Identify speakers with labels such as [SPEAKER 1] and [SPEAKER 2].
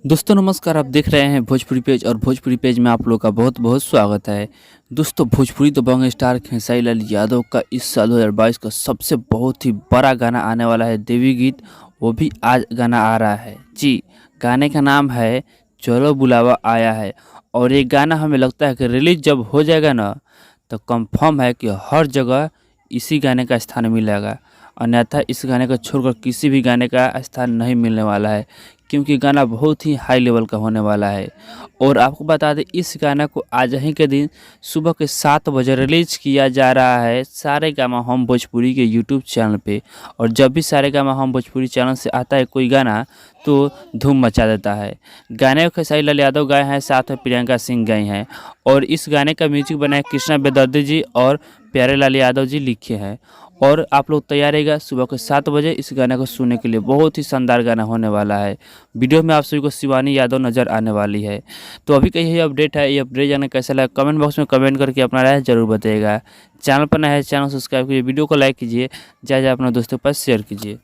[SPEAKER 1] दोस्तों नमस्कार, आप देख रहे हैं भोजपुरी पेज और भोजपुरी पेज में आप लोग का बहुत बहुत स्वागत है। दोस्तों भोजपुरी दबंग स्टार खेसारी लाल यादव का इस साल 2022 का सबसे बहुत ही बड़ा गाना आने वाला है, देवी गीत। वो भी आज गाना आ रहा है जी। गाने का नाम है चलो बुलावा आया है। और ये गाना हमें लगता है कि रिलीज जब हो जाएगा ना, तो कंफर्म है कि हर जगह इसी गाने का स्थान मिलेगा। अन्यथा इस गाने को छोड़कर किसी भी गाने का स्थान नहीं मिलने वाला है, क्योंकि गाना बहुत ही हाई लेवल का होने वाला है। और आपको बता दें, इस गाना को आज ही के दिन सुबह के 7 बजे रिलीज किया जा रहा है सारेगामा हम भोजपुरी के यूट्यूब चैनल पे। और जब भी सारेगामा हम भोजपुरी चैनल से आता है कोई गाना, तो धूम मचा देता है। गाने को खेसारी लाल यादव गाए हैं, साथ में प्रियंका सिंह गाई हैं। और इस गाने का म्यूजिक बनाए कृष्णा बेदर्दी जी और प्यारे लाल यादव जी लिखे हैं। और आप लोग तैयार रहेगा सुबह के 7 बजे इस गाने को सुनने के लिए। बहुत ही शानदार गाना होने वाला है। वीडियो में आप सभी को शिवानी यादव नज़र आने वाली है। तो अभी का यही अपडेट है। ये अपडेट जाने कैसा लगा कमेंट बॉक्स में कमेंट करके अपना राय जरूर बताइएगा। चैनल पर नया है, चैनल सब्सक्राइब कीजिए, वीडियो को लाइक कीजिए, ज़्यादा अपने दोस्तों के पास शेयर कीजिए।